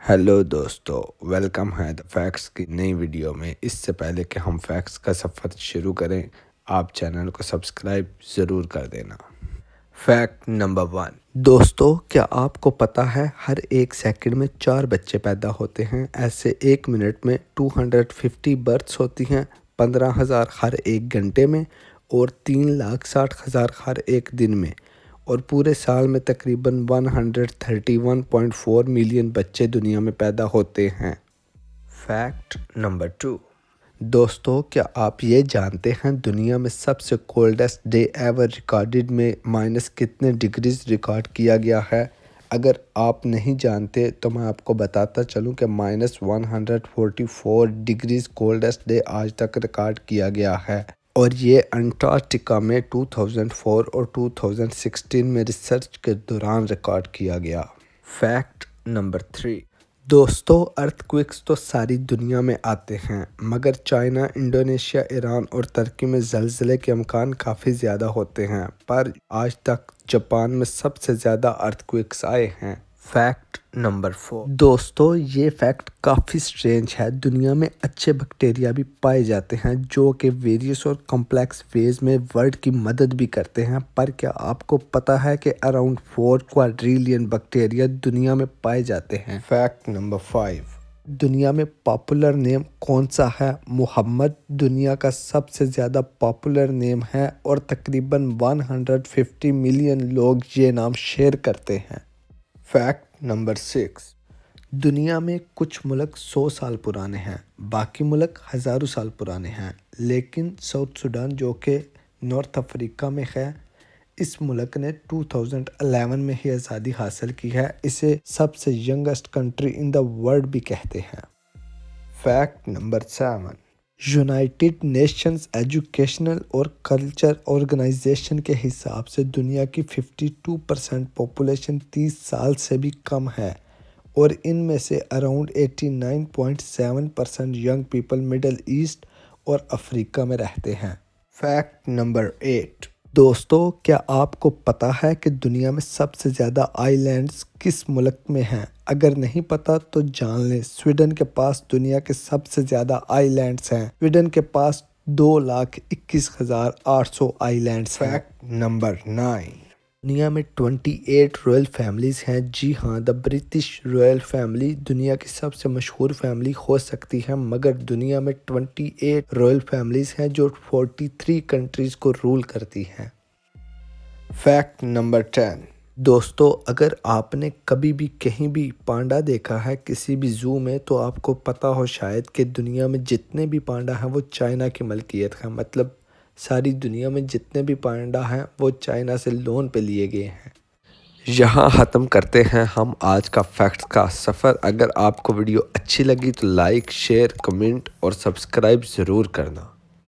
Hello دوستو، welcome ہے the facts کی نئی ویڈیو میں۔ اس سے پہلے کہ ہم فیکٹس کا سفر شروع کریں، آپ چینل کو سبسکرائب ضرور کر دینا۔ Fact number 1۔ دوستو، کیا آپ کو پتہ ہے ہر ایک سیکنڈ میں 4 بچے پیدا ہوتے ہیں؟ ایسے ایک منٹ میں 250 برتھس ہوتی ہیں، 15,000 ہر ایک گھنٹے میں اور 3,60,000 ہر ایک دن میں، اور پورے سال میں تقریباً 131.4 ملین بچے دنیا میں پیدا ہوتے ہیں۔ Fact number 2۔ دوستو، کیا آپ یہ جانتے ہیں دنیا میں سب سے کولڈسٹ ڈے ایور ریکارڈڈ میں مائنس کتنے ڈگریز ریکارڈ کیا گیا ہے؟ اگر آپ نہیں جانتے تو میں آپ کو بتاتا چلوں کہ -144 ڈگریز کولڈسٹ ڈے آج تک ریکارڈ کیا گیا ہے، اور یہ انٹارکٹیکا میں 2004 اور 2016 میں ریسرچ کے دوران ریکارڈ کیا گیا۔ Fact number 3۔ دوستو، ارتھ کوئکس تو ساری دنیا میں آتے ہیں، مگر چائنا، انڈونیشیا، ایران اور ترکی میں زلزلے کے امکان کافی زیادہ ہوتے ہیں، پر آج تک جاپان میں سب سے زیادہ ارتھ کوئکس آئے ہیں۔ Fact number 4۔ دوستو، یہ فیکٹ کافی سٹرینج ہے۔ دنیا میں اچھے بیکٹیریا بھی پائے جاتے ہیں جو کہ ویریس اور کمپلیکس ویز میں ورلڈ کی مدد بھی کرتے ہیں، پر کیا آپ کو پتہ ہے کہ اراؤنڈ 4 کوادریلین بیکٹیریا دنیا میں پائے جاتے ہیں؟ Fact number 5۔ دنیا میں پاپولر نیم کون سا ہے؟ محمد دنیا کا سب سے زیادہ پاپولر نیم ہے، اور تقریباً 150 ملین لوگ یہ نام شیئر کرتے ہیں۔ Fact number 6۔ دنیا میں کچھ ملک 100 سال پرانے ہیں، باقی ملک ہزاروں سال پرانے ہیں، لیکن ساؤتھ سوڈان جو کہ نارتھ افریقہ میں ہے، اس ملک نے 2011 میں ہی آزادی حاصل کی ہے۔ اسے سب سے youngest country in the world بھی کہتے ہیں۔ Fact number 7۔ United nations educational اور کلچر آرگنائزیشن کے حساب سے دنیا کی 52% پاپولیشن 30 سال سے بھی کم ہے، اور ان میں سے around 89.7% young people Middle East اور افریقہ میں رہتے ہیں۔ Fact number 8۔ دوستو، کیا آپ کو پتہ ہے کہ دنیا میں سب سے زیادہ آئی لینڈز کس ملک میں ہیں؟ اگر نہیں پتہ تو جان لیں، سویڈن کے پاس دنیا کے سب سے زیادہ آئی لینڈز ہیں۔ سویڈن کے پاس 2,21,800 آئی لینڈز ہیں۔ Fact number 9۔ دنیا میں 28 رائل فیملیز ہیں۔ جی ہاں، دا برٹش رائل فیملی دنیا کی سب سے مشہور فیملی ہو سکتی ہے، مگر دنیا میں 28 رائل فیملیز ہیں جو 43 کنٹریز کو رول کرتی ہیں۔ Fact number 10۔ دوستو، اگر آپ نے کبھی بھی کہیں بھی پانڈا دیکھا ہے کسی بھی زو میں، تو آپ کو پتہ ہو شاید کہ دنیا میں جتنے بھی پانڈا ہیں وہ چائنا کی ملکیت ہے، مطلب ساری دنیا میں جتنے بھی پانڈا ہیں وہ چائنا سے لون پہ لیے گئے ہیں۔ یہاں ختم کرتے ہیں ہم آج کا فیکٹس کا سفر۔ اگر آپ کو ویڈیو اچھی لگی تو لائک، شیئر، کمنٹ اور سبسکرائب ضرور کرنا۔